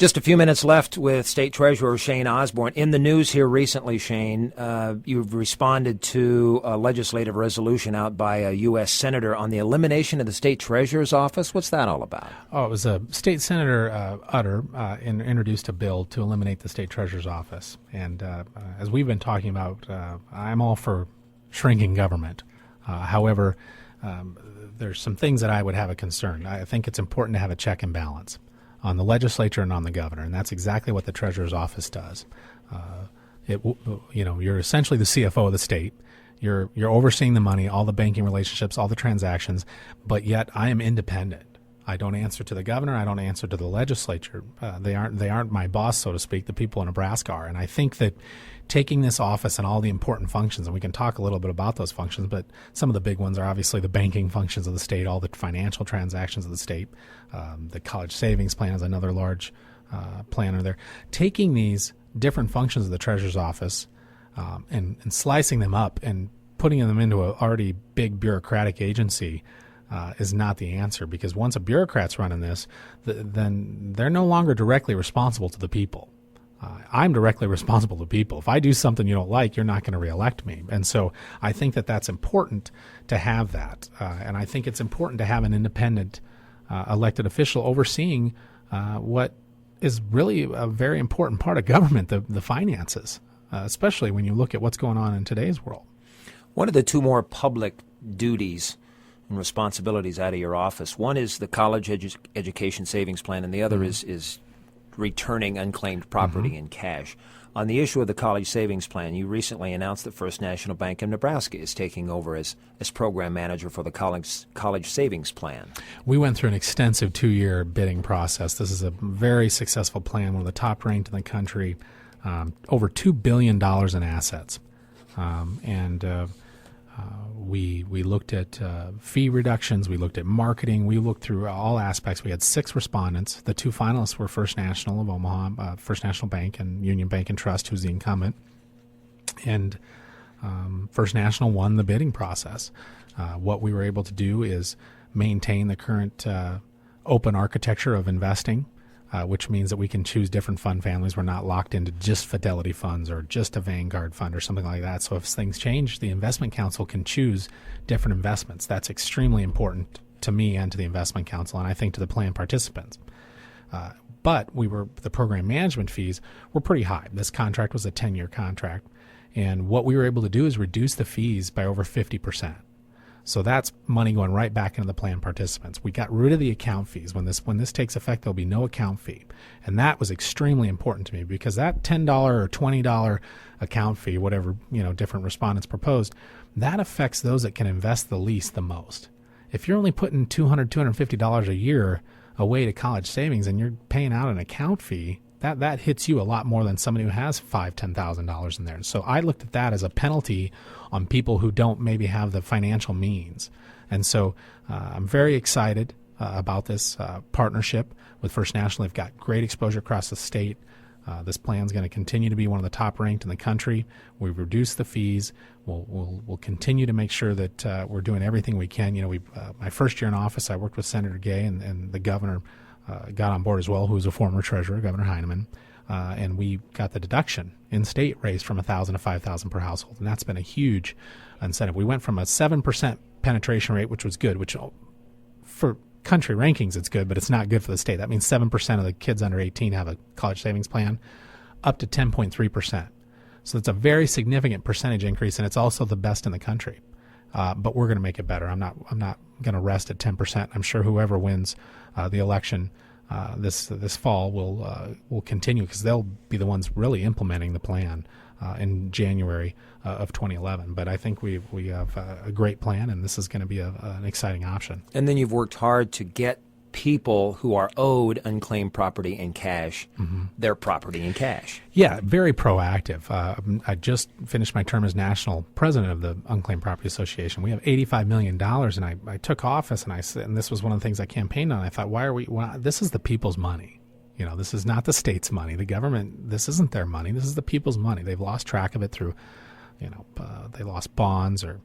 Just a few minutes left with State Treasurer Shane Osborn. In the news here recently, Shane, you've responded to a legislative resolution out by a U.S. Senator on the elimination of the State Treasurer's office. What's that all about? Oh, it was a State Senator Utter introduced a bill to eliminate the State Treasurer's office. And as we've been talking about, I'm all for shrinking government. However, there's some things that I would have a concern. I think it's important to have a check and balance on the legislature and on the governor, and that's exactly what the Treasurer's office does. You're essentially the CFO of the state. You're overseeing the money, all the banking relationships, all the transactions, but yet I am independent. I don't answer to the governor. I don't answer to the legislature. They aren't my boss, so to speak. The people in Nebraska are, and I think that taking this office and all the important functions, and we can talk a little bit about those functions, but some of the big ones are obviously the banking functions of the state, all the financial transactions of the state. The college savings plan is another large planner there. Taking these different functions of the Treasurer's office and slicing them up and putting them into an already big bureaucratic agency is not the answer, because once a bureaucrat's running this, then they're no longer directly responsible to the people. I'm directly responsible to people. If I do something you don't like, you're not going to reelect me. And so I think that that's important to have that. And I think it's important to have an independent elected official overseeing what is really a very important part of government, the finances, especially when you look at what's going on in today's world. What are the two more public duties and responsibilities out of your office? One is the college education savings plan, and the other is returning unclaimed property in cash. On the issue of the college savings plan, you recently announced that First National Bank of Nebraska is taking over as program manager for the college savings plan. We went through an extensive 2-year bidding process. This is a very successful plan, one of the top ranked in the country, over $2 billion in assets. We looked at fee reductions. We looked at marketing. We looked through all aspects. We had 6 respondents. The 2 finalists were First National of Omaha, First National Bank, and Union Bank and Trust, who's the incumbent. And First National won the bidding process. What we were able to do is maintain the current open architecture of investing, which means that we can choose different fund families. We're not locked into just Fidelity funds or just a Vanguard fund or something like that. So if things change, the investment council can choose different investments. That's extremely important to me and to the investment council, and I think to the plan participants. But the program management fees were pretty high. This contract was a 10-year contract, and what we were able to do is reduce the fees by over 50%. So that's money going right back into the plan participants. We got rid of the account fees. When this takes effect, there'll be no account fee. And that was extremely important to me, because that $10 or $20 account fee, whatever different respondents proposed, that affects those that can invest the least the most. If you're only putting $200, $250 a year away to college savings and you're paying out an account fee, that hits you a lot more than somebody who has $5,000, $10,000 in there. So I looked at that as a penalty on people who don't maybe have the financial means. And so I'm very excited about this partnership with First National. They've got great exposure across the state. This plan is going to continue to be one of the top ranked in the country. We've reduced the fees. We'll continue to make sure that we're doing everything we can. My first year in office, I worked with Senator Gay, and the governor got on board as well, who was a former treasurer, Governor Heineman, and we got the deduction in state raised from $1,000 to $5,000 per household, and that's been a huge incentive. We went from a 7% penetration rate, which was good, which for country rankings it's good, but it's not good for the state. That means 7% of the kids under 18 have a college savings plan, up to 10.3%. So it's a very significant percentage increase, and it's also the best in the country. But we're going to make it better. I'm not going to rest at 10%. I'm sure whoever wins the election this fall will continue, because they'll be the ones really implementing the plan in January of 2011. But I think we have a great plan, and this is going to be an exciting option. And then you've worked hard to get people who are owed unclaimed property in cash, their property in cash. Yeah, very proactive. I just finished my term as national president of the Unclaimed Property Association. We have $85 million, and I took office, and this was one of the things I campaigned on. I thought, this is the people's money. This is not the state's money. The government, this isn't their money. This is the people's money. They've lost track of it through, they lost bonds or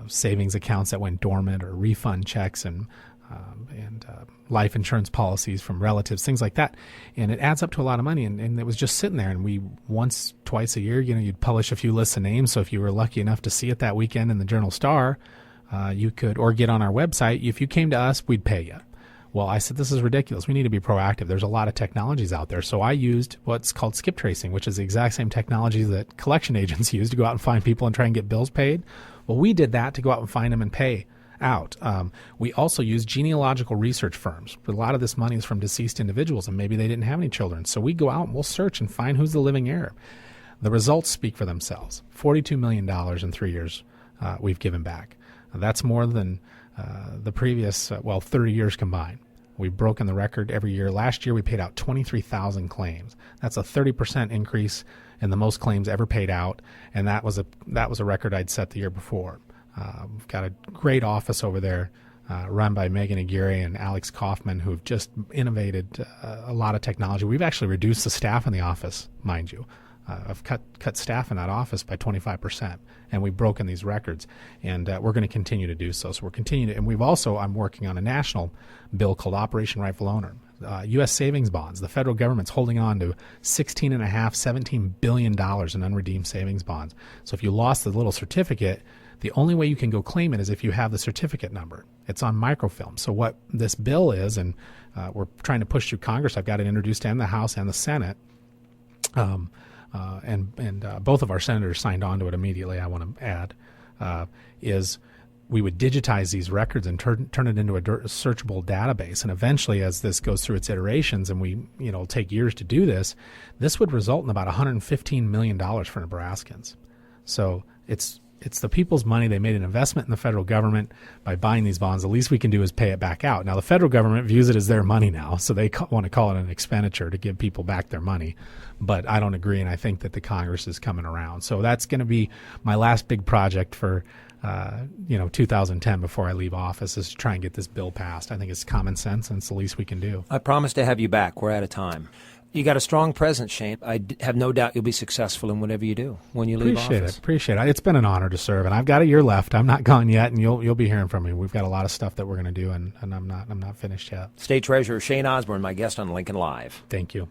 savings accounts that went dormant or refund checks, and and life insurance policies from relatives, things like that. And it adds up to a lot of money. And it was just sitting there. And we once, twice a year, you'd publish a few lists of names. So if you were lucky enough to see it that weekend in the Journal Star, you could, or get on our website. If you came to us, we'd pay you. Well, I said, this is ridiculous. We need to be proactive. There's a lot of technologies out there. So I used what's called skip tracing, which is the exact same technology that collection agents use to go out and find people and try and get bills paid. Well, we did that to go out and find them and pay out. We also use genealogical research firms. A lot of this money is from deceased individuals, and maybe they didn't have any children. So we go out and we'll search and find who's the living heir. The results speak for themselves. $42 million in 3 years we've given back. That's more than the previous, 30 years combined. We've broken the record every year. Last year we paid out 23,000 claims. That's a 30% increase in the most claims ever paid out, and that was a record I'd set the year before. We've got a great office over there run by Megan Aguirre and Alex Kaufman, who have just innovated a lot of technology. We've actually reduced the staff in the office, mind you. I've cut staff in that office by 25%, and we've broken these records, and we're going to continue to do so. So we're continuing to, and I'm working on a national bill called Operation Rightful Owner. U.S. savings bonds. The federal government's holding on to $17 billion in unredeemed savings bonds. So if you lost the little certificate, the only way you can go claim it is if you have the certificate number. It's on microfilm. So what this bill is, and we're trying to push through Congress. I've got it introduced in the House and the Senate. And both of our senators signed on to it immediately, I want to add, is we would digitize these records and turn it into a searchable database. And eventually, as this goes through its iterations, and it'll take years to do this, this would result in about $115 million for Nebraskans. So it's the people's money. They made an investment in the federal government by buying these bonds. The least we can do is pay it back out. Now, the federal government views it as their money now, so they want to call it an expenditure to give people back their money. But I don't agree, and I think that the Congress is coming around. So that's going to be my last big project for 2010 before I leave office, is to try and get this bill passed. I think it's common sense, and it's the least we can do. I promise to have you back. We're out of time. You got a strong presence, Shane. I have no doubt you'll be successful in whatever you do when you leave office. Appreciate it. It's been an honor to serve, and I've got a year left. I'm not gone yet, and you'll be hearing from me. We've got a lot of stuff that we're going to do, and I'm not finished yet. State Treasurer Shane Osborn, my guest on Lincoln Live. Thank you.